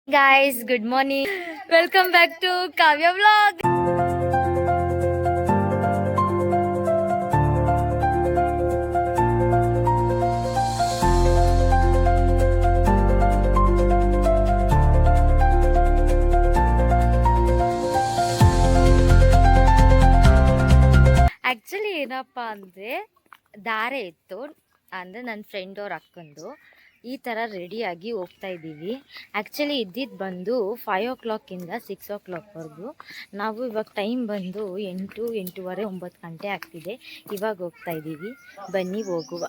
Guys, good morning. Welcome back to Kavya Vlog. Actually ಏನಪ್ಪ ಅಂದರೆ ದಾರೆ ಇತ್ತು ಅಂದರೆ ನನ್ನ ಫ್ರೆಂಡ್ ಅವ್ರ ಅಕ್ಕಂದು ಈ ಥರ ರೆಡಿಯಾಗಿ ಹೋಗ್ತಾ ಇದ್ದೀವಿ. ಆ್ಯಕ್ಚುಲಿ ಇದ್ದಿದ್ದು ಬಂದು 5 o'clock-ಇಂದ 6 o'clock-ವರೆಗೂ. ನಾವು ಇವಾಗ ಟೈಮ್ ಬಂದು 8, 8:30, 9 ಗಂಟೆ ಆಗ್ತಿದೆ. ಇವಾಗ ಹೋಗ್ತಾ ಇದ್ದೀವಿ, ಬನ್ನಿ ಹೋಗುವ.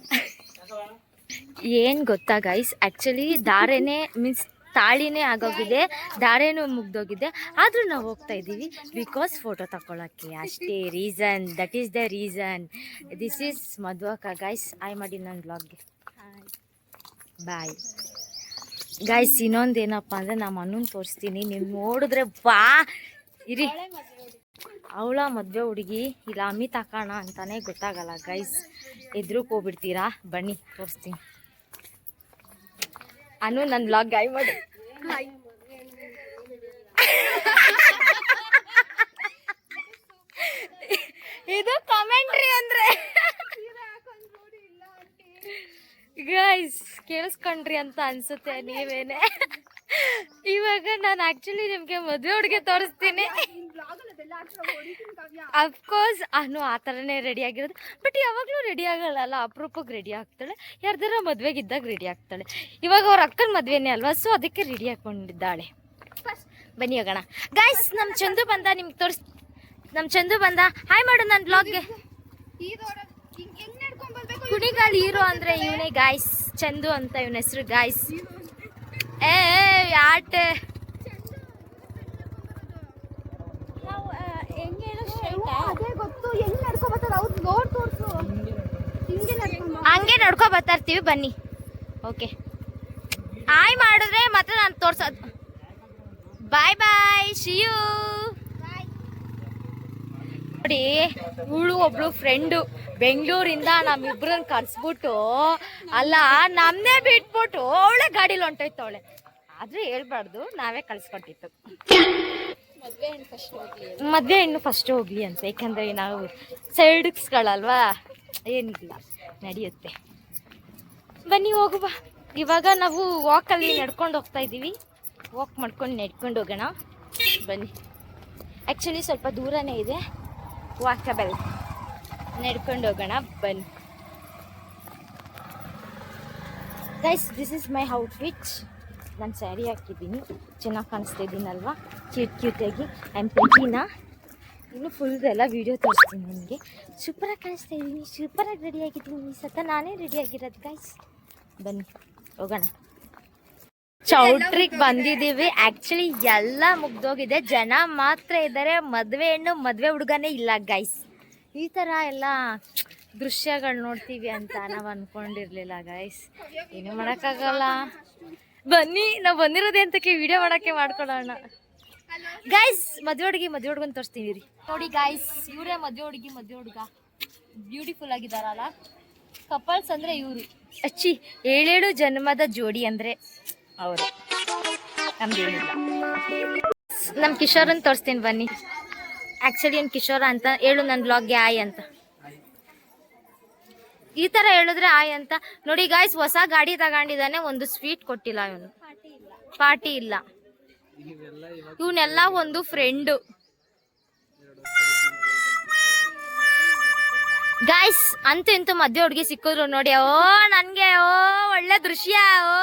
ಏನು ಗೊತ್ತಾ ಗೈಸ್, ಆ್ಯಕ್ಚುಲಿ ದಾರೆನೇ ಮೀನ್ಸ್ ತಾಳಿನೇ ಆಗೋಗಿದೆ, ದಾರೇನೂ ಮುಗ್ದೋಗಿದೆ, ಆದರೂ ನಾವು ಹೋಗ್ತಾ ಇದ್ದೀವಿ ಬಿಕಾಸ್ ಫೋಟೋ ತಗೊಳ್ಳೋಕ್ಕೆ ಅಷ್ಟೇ. Reason, that is the reason. This is Madhvaka guys. ಆಯ್ ಮಾಡಿ ನನ್ನ ಬ್ಲಾಗ್ಗೆ ಬಾಯ್ ಗೈಸ್. ಇನ್ನೊಂದೇನಪ್ಪ ಅಂದರೆ ನಮ್ಮ ಅಣ್ಣನ ತೋರಿಸ್ತೀನಿ, ನೀವು ನೋಡಿದ್ರೆ ಬಾ ಇರಿ. ಅವಳ ಮದುವೆ ಹುಡುಗಿ ಇಲ್ಲ ಅಮ್ಮಿ ತಕೋಣ ಅಂತಾನೆ ಗೊತ್ತಾಗಲ್ಲ ಗೈಸ್. ಎದ್ರಕ್ಕೆ ಹೋಗ್ಬಿಡ್ತೀರಾ, ಬನ್ನಿ ತೋರಿಸ್ತೀನಿ. ಅನು ನನ್ನ ಬ್ಲಾಗ್ ಗಾಯ್ ಮಾಡಿ. ಇದು ಕಾಮೆಂಟ್ರಿ ಅಂದ್ರೆ ಗೈಸ್ ಕೇಳಿಸ್ಕೊಂಡ್ರಿ ಅಂತ ಅನ್ಸುತ್ತೆ ನೀವೇನೆ. ಇವಾಗ ನಾನು ಆಕ್ಚುಲಿ ನಿಮ್ಗೆ ಮದುವೆ ಹುಡುಗಿ ತೋರಿಸ್ತೀನಿ. ಅಫ್ಕೋರ್ಸ್ ಅನು ಆ ಥರನೇ ರೆಡಿ ಆಗಿರೋದು, ಬಟ್ ಯಾವಾಗಲೂ ರೆಡಿ ಆಗಲ್ಲ, ಅಪರೂಪಕ್ಕೆ ರೆಡಿ ಆಗ್ತಾಳೆ, ಯಾರ್ದಾರ ಮದುವೆಗಿದ್ದಾಗ ರೆಡಿ ಆಗ್ತಾಳೆ. ಇವಾಗ ಅವ್ರ ಅಕ್ಕನ ಮದುವೆನೇ ಅಲ್ವಾ, ಸೊ ಅದಕ್ಕೆ ರೆಡಿ ಹಾಕೊಂಡಿದ್ದಾಳೆ. ಬನ್ನಿ ಹೋಗೋಣ ಗೈಸ್. ನಮ್ಮ ಚಂದು ಬಂದ, ನಿಮ್ಗೆ ತೋರಿಸ್. ನಮ್ಮ ಚಂದು ಬಂದ, ಹಾಯ್ ಮಾಡು ನನ್ನ ಬ್ಲಾಗ್ಗೆ. ಕುಣಿಗಾಲ್ ಹೀರೋ ಅಂದರೆ ಇವನೇ ಗಾಯ್ಸ್, ಚಂದು ಅಂತ ಇವನ ಹೆಸರು ಗಾಯ್ಸ್. ಆಟೆ ಹಂಗೆ ನಡ್ಕೊ ಬರ್ತಾ ಇರ್ತೀವಿ, ಬನ್ನಿ. ಓಕೆ, ಹಾಯ್ ಮಾಡಿದ್ರೆ ಮತ್ತೆ ನಾನು ತೋರ್ಸೋದು. ಬಾಯ್ ಬಾಯ್, ಶಿಯು. ನೋಡಿ, ಇವಳು ಒಬ್ಳು ಫ್ರೆಂಡು ಬೆಂಗಳೂರಿಂದ ನಮ್ಮಿಬ್ರನ್ನ ಕರ್ಸ್ಬಿಟ್ಟು, ಅಲ್ಲ ನಮ್ಮನ್ನೇ ಬಿಟ್ಬಿಟ್ಟು ಅವಳೆ ಗಾಡೀಲಿ ಹೊಂಟೋಯ್ತವಳೆ. ಆದ್ರೆ ಹೇಳ್ಬಾರ್ದು, ನಾವೇ ಕಳ್ಸ್ಕೊಟ್ಟಿತ್ತು. ಮದುವೆ ಹೆಣ್ಣು ಫಸ್ಟ್ ಹೋಗ್ಲಿ ಅಂತ, ಯಾಕಂದ್ರೆ ನಾವು ಸೈಡ್ಸ್ಗಳಲ್ವಾ, ಏನಿಲ್ಲ ನಡೆಯುತ್ತೆ. ಬನ್ನಿ ಹೋಗುವ. ಇವಾಗ ನಾವು ವಾಕಲ್ಲಿ ನಡ್ಕೊಂಡು ಹೋಗ್ತಾ ಇದ್ದೀವಿ. ವಾಕ್ ಮಾಡ್ಕೊಂಡು ನಡ್ಕೊಂಡು ಹೋಗೋಣ, ಬನ್ನಿ. ಆ್ಯಕ್ಚುಲಿ ಸ್ವಲ್ಪ ದೂರನೇ ಇದೆ, ವಾಕಬಲ್, ನಡ್ಕೊಂಡು ಹೋಗೋಣ ಬನ್ನಿ guys. This is my outfit. ನಾನು ಸ್ಯಾರಿ ಹಾಕಿದ್ದೀನಿ, ಚೆನ್ನಾಗಿ ಕಾಣಿಸ್ತಾ ಇದ್ದೀನಲ್ವಾ, ಕ್ಯೂಟಾಗಿ. ಆ್ಯಂಡ್ ಪ್ರೀತಿನ ಇನ್ನು ಫುಲ್ದೆಲ್ಲ ವೀಡಿಯೋ ತೋರಿಸ್ತೀನಿ ನಿಮಗೆ. ಸೂಪರಾಗಿ ಕಾಣಿಸ್ತಾ ಇದ್ದೀನಿ, ಸೂಪರಾಗಿ ರೆಡಿಯಾಗಿದ್ದೀನಿ. ಸತ ನಾನೇ ರೆಡಿಯಾಗಿರೋದು ಗೈಸ್. ಬನ್ನಿ ಹೋಗೋಣ. ಚೌಟ್ರಿಗೆ ಬಂದಿದ್ದೀವಿ. ಆ್ಯಕ್ಚುಲಿ ಎಲ್ಲ ಮುಗ್ದೋಗಿದೆ, ಜನ ಮಾತ್ರ ಇದ್ದಾರೆ. ಮದುವೆ ಹೆಣ್ಣು ಮದುವೆ ಹುಡುಗನೇ ಇಲ್ಲ ಗೈಸ್. ಈ ಥರ ಎಲ್ಲ ದೃಶ್ಯಗಳು ನೋಡ್ತೀವಿ ಅಂತ ನಾವು ಅಂದ್ಕೊಂಡಿರಲಿಲ್ಲ ಗೈಸ್. ಏನು ಮಾಡೋಕ್ಕಾಗಲ್ಲ, ಬನ್ನಿ. ನಾವು ಬಂದಿರೋದೇ ಅಂತಕ್ಕೆ ವಿಡಿಯೋ ಮಾಡೋಕ್ಕೆ ಮಾಡ್ಕೊಳ್ಳೋಣ ಗೈಸ್. ಮದುವೆ ಹುಡುಗನ ತೋರಿಸ್ತೀವಿ ರೀ. ನೋಡಿ ಗೈಸ್, ಇವರೇ ಮದುವೆ ಹುಡುಗ. ಬ್ಯೂಟಿಫುಲ್ ಆಗಿದಾರಲ್ಲ, ಕಪಲ್ಸ್ ಅಂದರೆ ಇವರು. ಅಚ್ಚಿ 7 ಜನ್ಮದ ಜೋಡಿ ಅಂದರೆ ಅವರು. ನಮ್ದೇನಿಲ್ಲ. ನಮ್ಮ ಕಿಶೋರನ್ ತೋರಿಸ್ತೀನಿ ಬನ್ನಿ. ಆ್ಯಕ್ಚುಲಿ ಏನು ಕಿಶೋರ ಅಂತ ಹೇಳು ನನ್ನ ಬ್ಲಾಗ್ಗೆ ಆಯ್ ಅಂತ. ಈ ಥರ ಹೇಳಿದ್ರೆ ಆಯ್ ಅಂತ. ನೋಡಿ ಗಾಯ್ಸ್, ಹೊಸ ಗಾಡಿ ತಗೊಂಡಿದ್ದಾನೆ, ಒಂದು ಸ್ವೀಟ್ ಕೊಟ್ಟಿಲ್ಲ ಇವನು, ಪಾರ್ಟಿ ಇಲ್ಲ. ಇವನ್ನೆಲ್ಲ ಒಂದು ಫ್ರೆಂಡು ಗಾಯ್ಸ್. ಅಂತೂ ಇಂತೂ ಮದುವೆ ಹುಡುಗಿ ಸಿಕ್ಕಿದ್ರು ನೋಡಿ. ಓ ನನಗೆ ಓ ಒಳ್ಳೆ ದೃಶ್ಯ. ಓ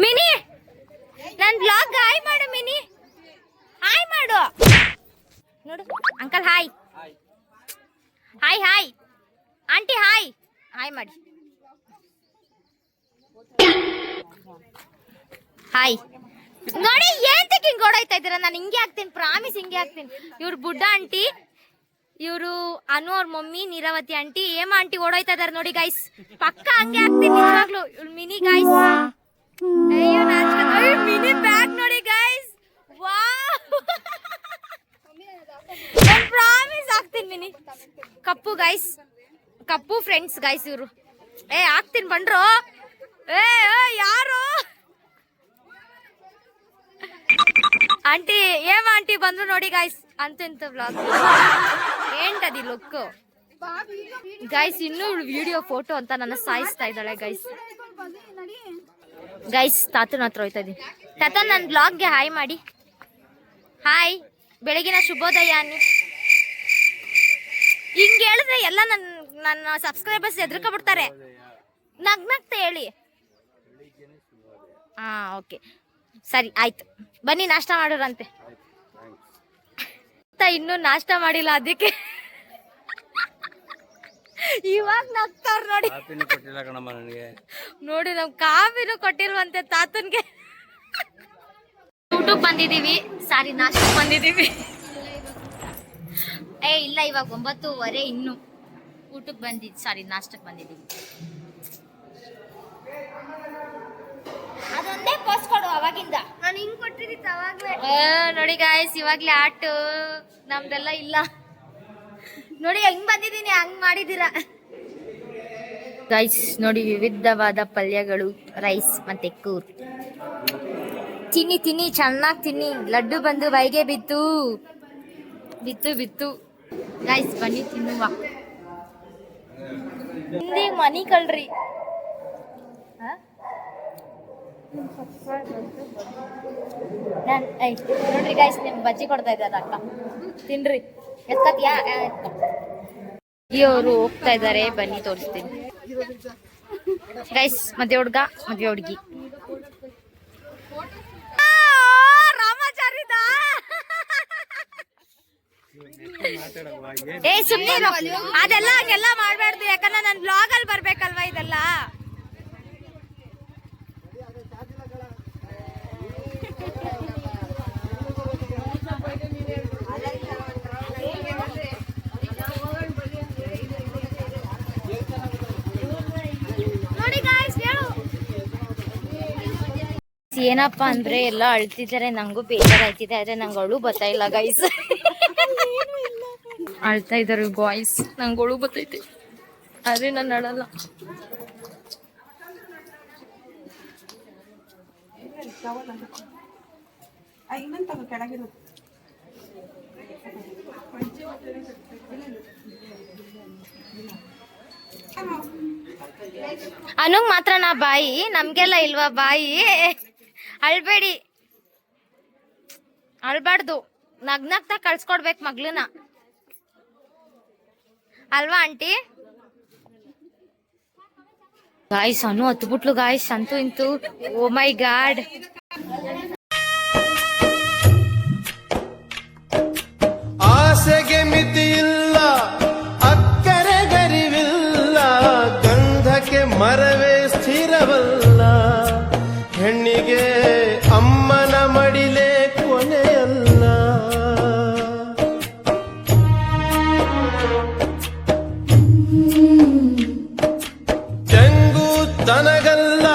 ಮಿನಿ, ನನ್ನ ಬ್ಲಾಗ್ ಹಾಯ್ ಮಾಡು ಮಿನಿ, ಹಾಯ್ ಮಾಡು. ನೋಡು uncle, hi hi hi. Aunty hi, hi ಮಾಡಿ. ಹಾಯ್. ನೋಡಿ ಏಂತಕ್ಕೆ ಹಿಂಗೆ ಓಡಾಯ್ತಾ ಇದ್ದೀರಾ? ನಾನು ಹಿಂಗೆ ಹಾಕ್ತೀನಿ, ಪ್ರಾಮಿಸ್ ಹಿಂಗೆ ಹಾಕ್ತೀನಿ. ಇವ್ರು ಬುಡ್ಡ ಆಂಟಿ, ಇವರು ಅನು ಅವ್ರ ಮಮ್ಮಿ ನೀರಾವತಿ ಆಂಟಿ, ಏಮ ಆಂಟಿ ಓಡಾಯ್ತಾ ಇದಾರೆ ನೋಡಿ ಗೈಸ್. ಪಕ್ಕ ಹಂಗೆ ಹಾಕ್ತೀನಿ ನಿಜವಾಗ್ಲು. ಇವ್ಳು ಮಿನಿ ಗೈಸ್. ಅಯ್ಯೋ ಮಿನಿ ಬ್ಯಾಗ್ ನೋಡಿ ಗೈಸ್. ವಾವ್, ಪ್ರಾಮಿಸ್ ಹಾಕ್ತೀನಿ ಮಿನಿ. ಕಪ್ಪು ಗೈಸ್, ಕಪ್ಪು ಫ್ರೆಂಡ್ಸ್ ಗೈಸ್ ಇವರು. ಹಾಕ್ತೀನಿ ಬನ್ರೋ. ఆంటీ ఏం ఆంటీ ಬಂದ್ರು ನೋಡಿ ಗಾಯ್ಸ್ ಅಂತ ವ್ಲಾಗ್ ఏంటది ಲುಕ್ ಗೈಸ್ ಇನ್ನು ವಿಡಿಯೋ ಫೋಟೋ ಅಂತ ನನ್ನ ಸಾಯಿಸ್ತಾ ಇದ್ದಾಳೆ ಗೈಸ್ ತಾತನ ಹತ್ರ ಹೋಯ್ತಾ ಇದೀನಿ. ತಾತ ನನ್ನ ಬ್ಲಾಗ್ಗೆ ಹಾಯ್ ಮಾಡಿ. ಹಾಯ್, ಬೆಳಗಿನ ಶುಭೋದಯ ಅನ್ನಿ. ಹಿಂಗೆ ಹೇಳಿದ್ರೆ ಎಲ್ಲ ನನ್ನ ಸಬ್ಸ್ಕ್ರೈಬರ್ಸ್ ಎದ್ರಕೊಂಡ್ಬಿಡ್ತಾರೆ. ನಗ್ನಗ್ತ ಹೇಳಿ. ಹಾ ಓಕೆ ಸರಿ ಆಯ್ತು, ಬನ್ನಿ ನಾಷ್ಟ ಮಾಡೋರಂತೆ. ಇನ್ನೂ ನಾಷ್ಟ ಮಾಡಿಲ್ಲ, ಅದಕ್ಕೆ ಇವಾಗ ನಗ್ತಾರ ನೋಡಿ. ನೋಡಿ ನಮ್ ಕಾಫಿನೂ ಕೊಟ್ಟಿಲ್ವಂತೆ ತಾತನ್ಗೆ. ಊಟಕ್ಕೆ ಬಂದಿದೀವಿ, ಸಾರಿ ನಾಷ್ಟಕ್ಕೆ ಬಂದಿದೀವಿ. ಇಲ್ಲ, ಇವಾಗ 9:15 ಇನ್ನು ಊಟಕ್ಕೆ ಬಂದಿದ್, ಸಾರಿ ನಾಷ್ಟಕ್ಕೆ ಬಂದಿದೀವಿ. ಅದೊಂದೇ ಪೋಸ್ ಕೊಡು ಅವಾಗಿಂದ. ನಾನು ಹಿಂಗ್ ಕೊಟ್ಟಿದ್ದಿತ್ತು ಅವಾಗ್ಲೇ. ನೋಡಿ ಗಾಯ್ಸ್, ಇವಾಗ್ಲೇ ಆಟು ನಮ್ದೆಲ್ಲ ಇಲ್ಲ ನೋಡಿ. ಹೆಂಗ್ ಬಂದಿದೀನಿ ಹಂಗ್ ಮಾಡಿದೀರಾ ಗೈಸ್. ನೋಡಿ ವಿವಿಧವಾದ ಪಲ್ಯಗಳು, ರೈಸ್ ಮತ್ತೆ ಕೂರ್. ತಿನ್ನಿ ತಿನ್ನಿ, ಚೆನ್ನಾಗಿ ತಿನ್ನಿ. ಲಡ್ಡು ಬಂದು ಬಾಯಿಗೆ ಬಿತ್ತು ಬಿತ್ತು ಬಿತ್ತು ಗೈಸ್. ಬನ್ನಿ ತಿನ್ನುವ. ಹಿಂದೆ ಮನಿ ಕಳ್ರಿ. ನೋಡ್ರಿ ಗೈಸ್, ನಿಮ್ ಬಜ್ಜಿ ಕೊಡ್ತಾ ಇದ್ದಾರೆ ಅಕ್ಕ, ತಿನ್ರಿ. ಎತ್ಕತ್ಯಾ? ಅವರು ಹೋಗ್ತಾ ಇದ್ದಾರೆ, ಬನ್ನಿ ತೋರಿಸ್ತೀನಿ ಗೈಸ್. ಮದ್ವೆ ಹುಡ್ಗ ಮದ್ವೆ ಹುಡ್ಗಿ. ರಾಮಾಚಾರ್ಯದ ಸುಮ್ನೆ ಅದೆಲ್ಲ ಹಂಗೆಲ್ಲ ಮಾಡ್ಬಾರ್ದು, ಯಾಕಂದ್ರೆ ನನ್ ಬ್ಲಾಗ್ ಅಲ್ಲಿ ಬರ್ಬೇಕಲ್ವಾ ಇದೆಲ್ಲ. ಏನಪ್ಪಾ ಅಂದ್ರೆ ಎಲ್ಲ ಅಳ್ತಿದ್ದಾರೆ, ನಂಗೂ ಬೇಜಾರಾಯ್ತಿದೆ, ಆದ್ರೆ ನಂಗೆ ಅಳು ಬರ್ತಾ ಇಲ್ಲ ಗೈಸ್. ಅಳ್ತಾ ಇದ್ದಾರೆ ಬಾಯ್ಸ್, ನಂಗೆ ಅಳು ಬರ್ತೈತೆ ಆದ್ರೆ ನಾನು ಅಳಲ್ಲ. ಅನುಗ್ ಮಾತ್ರ ನಾ ಬಾಯಿ, ನಮ್ಗೆಲ್ಲ ಇಲ್ವಾ ಬಾಯಿ? ಅಳ್ಬೇಡಿ, ಅಳ್ಬಾರ್ದು, ನಗ್ನಗ್ತಾ ಕಳ್ಸ್ಕೊಡ್ಬೇಕು ಮಗ್ಳನ್ನ, ಅಲ್ವಾ ಆಂಟಿ? ಗಾಯ್ಸ್ ಅನು ಹತ್ಬಿಟ್ಲು ಗಾಯ್ಸ್, ಅಂತೂ ಇಂತೂ. ಓ ಮೈ ಗಾಡ್. ಆಸೆಗೆ ಮಿತಿಯಿಲ್ಲ, ಅಕ್ಕರೆ ಗರಿವಿಲ್ಲ, ಗಂಧಕ್ಕೆ ಮರವೇ ಸ್ಥಿರವಲ್ಲ, ಹೆಣ್ಣಿಗೆ ಅಮ್ಮನ ಮಡಿಲೇ ಕೊನೆಯಲ್ಲ. ತೆಂಗು ತನಗಲ್ಲ,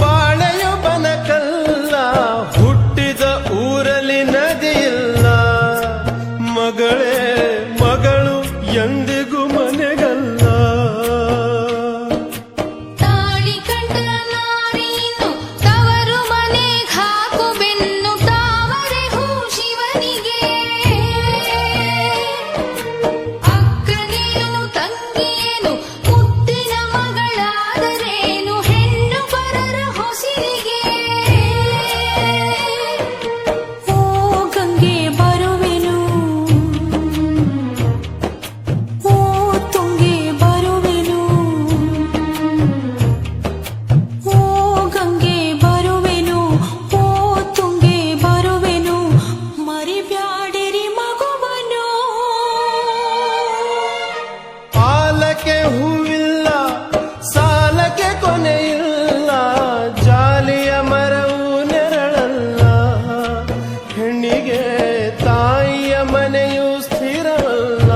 ಬಾಳೆಯು ಬನಕಲ್ಲ, ಹುಟ್ಟಿದ ಊರಲ್ಲಿ ನದಿಯಿಲ್ಲ, ಮಗಳೇ ಮಗಳು ಎಂದಿಗೂ ಮನೆಗಲ್ಲ. ಹೂವಿಲ್ಲ, ಸಾಲಕ್ಕೆ ಕೊನೆಯಿಲ್ಲ, ಜಾಲಿಯ ಮರವು ನೆರಳಲ್ಲ, ಹೆಣ್ಣಿಗೆ ತಾಯಿಯ ಮನೆಯು ಸ್ಥಿರವಲ್ಲ.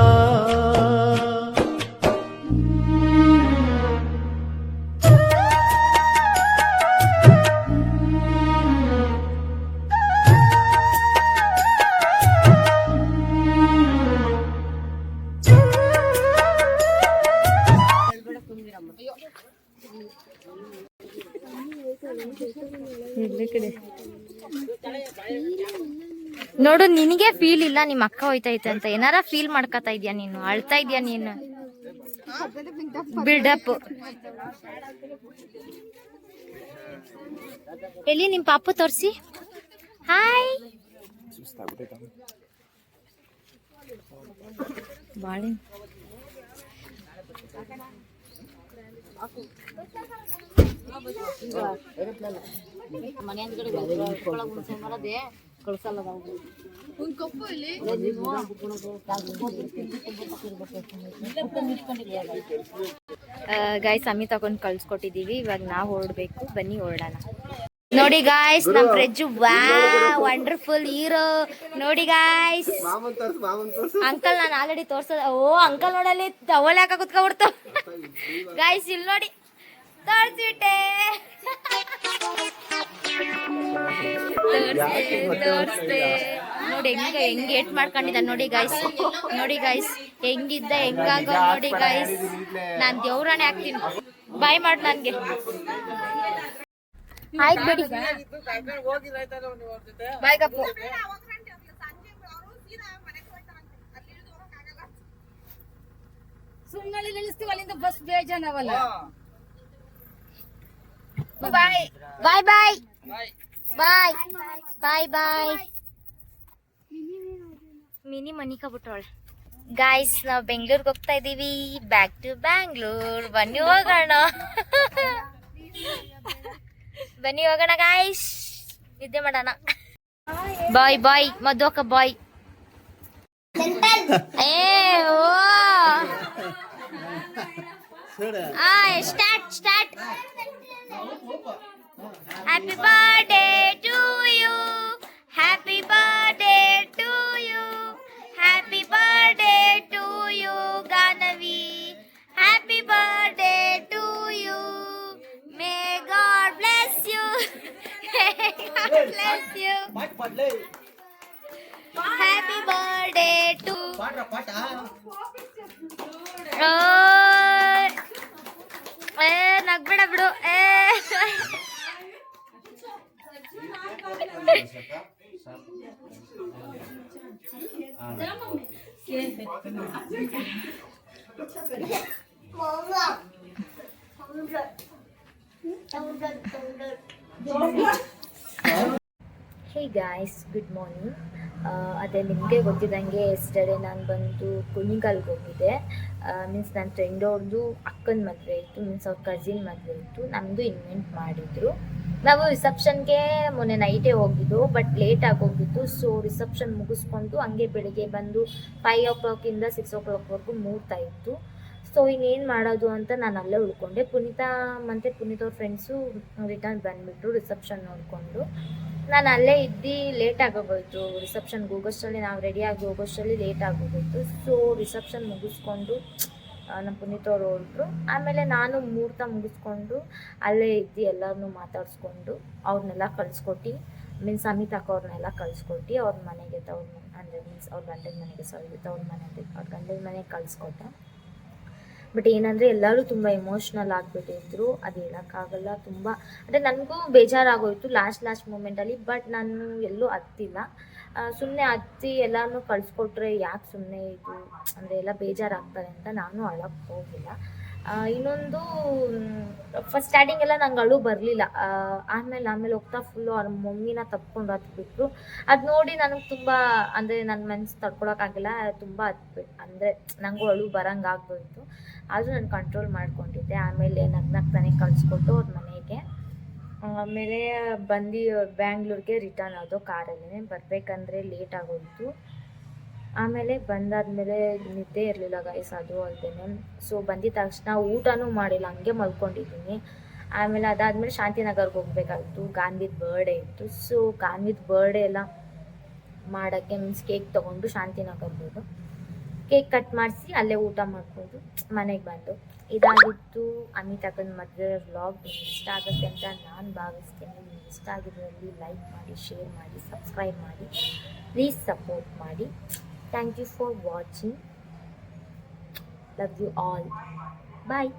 ಕಡೆ ನೋಡು ನಿನಗೆ ಫೀಲ್ ಇಲ್ಲ ನಿಮ್ಮ ಅಕ್ಕ ಹೋಯ್ತೈತೆ ಅಂತ. ಏನಾರ ಫೀಲ್ ಮಾಡ್ಕೊತಾ ಇದ್ಯಾ ನೀನು? ಅಳ್ತಾ ಇದ್ಯಾ ನೀನು? ಬಿಲ್ಡಪ್. ಎಲ್ಲಿ ನಿಮ್ ಪಾಪು ತೋರ್ಸಿ. ಹಾಯ್. ಬಾಳೆ ಮನೆ ಕಳ್ಸಲ್ಲ ಗಾಯ್ಸ್ ಅಮ್ಮಿ ತಗೊಂಡು ಕಳ್ಸ್ಕೊಟ್ಟಿದೀವಿ. ಇವಾಗ ನಾವು ಹೊರಡ್ಬೇಕು, ಬನ್ನಿ ಹೊರಡೋಣ. ನೋಡಿ ಗಾಯ್ಸ್ ನಮ್ ಫ್ರಿಡ್ಜ್ ವಂಡರ್ಫುಲ್ ಹೀರೋ. ನೋಡಿ ಗಾಯ್ಸ್ ಅಂಕಲ್ ನಾನು ಆಲ್ರೆಡಿ ತೋರ್ಸದ. ಓ ಅಂಕಲ್ ನೋಡಲ್ಲಿ ಟವಲ್ ಯಾಕ ಕುತ್ಕೊಬಿಡ್ತು ಗಾಯ್ಸ್. ಇಲ್ಲಿ ನೋಡಿ ತೋರ್ಸ್ಬಿಟ್ಟೆ. ತೋರ್ಸ್ದೆ ನೋಡಿ ಹೆಂಗ್ ಏಟ್ ಮಾಡ್ಕೊಂಡಿದ್ದ ನೋಡಿ ಗಾಯ್ಸ್. ನೋಡಿ ಗಾಯ್ಸ್ ಹೆಂಗಿದ್ದ ಹೆಂಗಾಗ ನೋಡಿ ಗಾಯ್ಸ್. ನಾನ್ ದೇವ್ರಾಣೆ ಆಗ್ತೀನಿ. ಬಾಯ್ ಮಾಡ್ ನನ್ಗೆ. ಆಯ್ತು ಬಿಡಿ ಬಾಯ್ ಕಪ್ಪು. ಸುಮ್ಮನೆ ನಿಲ್ಲಿಸ್ತೀವಿ ಅಲ್ಲಿಂದ ಬಸ್ ಬೇಜಾನವಲ್ಲ. Bye bye bye bye bye bye. ಮಿನಿ ಮನಿಕಾ ಬಿಟ್ಟವಳೆ. ಗಾಯ್ಸ್ ನಾವು ಬೆಂಗ್ಳೂರ್ಗೆ ಹೋಗ್ತಾ ಇದೀವಿ. Back to Bangalore. ಬನ್ನಿ ಹೋಗೋಣ. ಬನ್ನಿ ಹೋಗೋಣ ಗಾಯ್ಸ್. ನಿದ್ದೆ ಮಾಡೋಣ. Bye bye Madhuka bye. Start start. Happy birthday to you. Happy birthday to you. Happy birthday to you Gaanavi. Happy birthday to you. May God bless you. Bless you. Happy birthday to. ನಗ್ಬೇಡ ಬಿಡು. Hey guys good morning. ಅದೇ ನಿಮಗೆ ಗೊತ್ತಿದ್ದಂಗೆ yesterday ನಾನು ಬಂದು ಕುಣಿಗಲ್ಗೆ ಹೋಗಿದ್ದೆ. Means ನನ್ನ friend ಅವ್ರದ್ದು ಅಕ್ಕನ ಮದುವೆ ಇತ್ತು. ಮೀನ್ಸ್ ಅವ್ರ ಕಸಿನ್ ಮದುವೆ ಇತ್ತು. ನಮ್ಮದು ಇನ್ವೆಂಟ್ ಮಾಡಿದರು. ನಾವು ರಿಸೆಪ್ಷನ್ಗೆ ಮೊನ್ನೆ ನೈಟೇ ಹೋಗಿದ್ದು, ಬಟ್ ಲೇಟಾಗಿ ಹೋಗಿದ್ದು. ಸೊ ರಿಸೆಪ್ಷನ್ ಮುಗಿಸ್ಕೊಂಡು ಹಂಗೆ ಬೆಳಿಗ್ಗೆ ಬಂದು 5 o'clock-ಇಂದ 6 o'clock-ವರೆಗೂ ಮುಹೂರ್ತ ಇತ್ತು. ಸೊ ಇನ್ನೇನು ಮಾಡೋದು ಅಂತ ನಾನು ಅಲ್ಲೇ ಉಳ್ಕೊಂಡೆ. ಪುನೀತ್ ಅವ್ರ ಫ್ರೆಂಡ್ಸು ರಿಟರ್ನ್ ಬಂದುಬಿಟ್ರು ರಿಸೆಪ್ಷನ್ ನೋಡಿಕೊಂಡು. ನಾನು ಅಲ್ಲೇ ಇದ್ದು ಲೇಟ್ ಆಗೋಗೋಯ್ತು. ರಿಸೆಪ್ಷನ್ಗೆ ಹೋಗೋಷ್ಟರಲ್ಲಿ ನಾವು ರೆಡಿಯಾಗಿ ಹೋಗೋಷ್ಟರಲ್ಲಿ ಲೇಟ್ ಆಗೋಗೋಯ್ತು. ಸೊ ರಿಸೆಪ್ಷನ್ ಮುಗಿಸ್ಕೊಂಡು ನಮ್ಮ ಪುನೀತ್ ಅವ್ರು ಹೊರಟ್ರು. ಆಮೇಲೆ ನಾನು ಮುಹೂರ್ತ ಮುಗಿಸ್ಕೊಂಡು ಅಲ್ಲೇ ಇದ್ದು ಎಲ್ಲರನ್ನೂ ಮಾತಾಡಿಸ್ಕೊಂಡು ಅವ್ರನ್ನೆಲ್ಲ ಕಳಿಸ್ಕೊಟ್ಟು, ಮೀನ್ಸ್ ಅಮಿತ್ ಅಕ್ಕ ಅವ್ರನ್ನೆಲ್ಲ ಕಳಿಸ್ಕೊಟ್ಟು ಅವ್ರ ಮನೆಗೆ ಅಂದರೆ ಮೀನ್ಸ್ ಅವ್ರ ಗಂಡನ ಮನೆಗೆ ಅವ್ರ ಗಂಡನ ಮನೆಗೆ ಕಳಿಸ್ಕೊಟ್ಟೆ. ಬಟ್ ಏನಂದರೆ ಎಲ್ಲರೂ ತುಂಬ ಎಮೋಷ್ನಲ್ ಆಗಿಬಿಟ್ಟಿದ್ರು. ಅದು ಹೇಳೋಕ್ಕಾಗಲ್ಲ. ತುಂಬ ಅಂದರೆ ನನಗೂ ಬೇಜಾರಾಗೋಯಿತು ಲಾಸ್ಟ್ ಮೂಮೆಂಟಲ್ಲಿ. ಬಟ್ ನಾನು ಎಲ್ಲೂ ಹತ್ತಿಲ್ಲ. ಸುಮ್ಮನೆ ಹತ್ತಿ ಎಲ್ಲನೂ ಕಳಿಸ್ಕೊಟ್ರೆ ಯಾಕೆ ಸುಮ್ಮನೆ ಇದು ಅಂದರೆ ಎಲ್ಲ ಬೇಜಾರಾಗ್ತಾರೆ ಅಂತ ನಾನು ಅಳಕ್ಕೆ ಹೋಗಿಲ್ಲ. ಇನ್ನೊಂದು ಫಸ್ಟ್ ಸ್ಟಾರ್ಟಿಂಗ್ ಎಲ್ಲ ನಂಗೆ ಅಳು ಬರಲಿಲ್ಲ. ಆಮೇಲೆ ಹೋಗ್ತಾ ಫುಲ್ಲು ಅವ್ರ ಮಮ್ಮಿನ ತಪ್ಕೊಂಡು ಹತ್ಬಿಟ್ರು. ಅದು ನೋಡಿ ನನಗೆ ತುಂಬ ಅಂದರೆ ನನ್ನ ಮನಸ್ಸು ತಡ್ಕೊಳಕ್ಕಾಗಿಲ್ಲ. ತುಂಬ ಅಂದರೆ ನನಗೂ ಅಳು ಬರಂಗೆ ಆಗ್ಬೋಯಿತು. ಆದರೂ ನಾನು ಕಂಟ್ರೋಲ್ ಮಾಡ್ಕೊಂಡಿದ್ದೆ. ಆಮೇಲೆ ನಗ್ನಗ್ತಾನೆ ಕಳಿಸ್ಕೊಟ್ಟು ಅವ್ರ ಮನೆಗೆ. ಆಮೇಲೆ ಬಂದು ಬ್ಯಾಂಗ್ಳೂರಿಗೆ ರಿಟರ್ನ್ ಆದೋ ಕಾರಲ್ಲೇ. ಬರಬೇಕಂದ್ರೆ ಲೇಟ್ ಆಗೋಯಿತು. ಆಮೇಲೆ ಬಂದಾದಮೇಲೆ ನಿದ್ದೆ ಇರಲಿಲ್ಲ ಗೈಸ್, ಅದು ಅಲ್ಲದೆ. ಸೊ ಬಂದಿದ ತಕ್ಷಣ ಊಟನೂ ಮಾಡಿಲ್ಲ, ಹಂಗೆ ಮಲ್ಕೊಂಡಿದ್ದೀನಿ. ಆಮೇಲೆ ಅದಾದಮೇಲೆ ಶಾಂತಿನಗರ್ಗೆ ಹೋಗ್ಬೇಕಾಗಿತ್ತು. ಗಾಂಧಿದ ಬರ್ಡೇ ಇತ್ತು. ಸೊ ಗಾಂಧಿದ ಬರ್ಡೇ ಎಲ್ಲ ಮಾಡೋಕ್ಕೆ ಮೀನ್ಸ್ ಕೇಕ್ ತೊಗೊಂಡು ಶಾಂತಿನಗರ್ಗೆ ಹೋದು ಕೇಕ್ ಕಟ್ ಮಾಡಿಸಿ ಅಲ್ಲೇ ಊಟ ಮಾಡಿಕೊಂಡು ಮನೆಗೆ ಬಂದು. ಇದಾಗಿತ್ತು ಅಮಿತ್ ಅಕ್ಕನ ಮದುವೆ ವ್ಲಾಗ್. ಇಷ್ಟ ಆಗುತ್ತೆ ಅಂತ ನಾನು ಭಾವಿಸ್ತೀನಿ. ನಿಮ್ಗೆ ಇಷ್ಟ ಆಗಿದ್ರಲ್ಲಿ ಲೈಕ್ ಮಾಡಿ, ಶೇರ್ ಮಾಡಿ, ಸಬ್ಸ್ಕ್ರೈಬ್ ಮಾಡಿ, ಪ್ಲೀಸ್ ಸಪೋರ್ಟ್ ಮಾಡಿ. Thank you for watching. Love you all. Bye.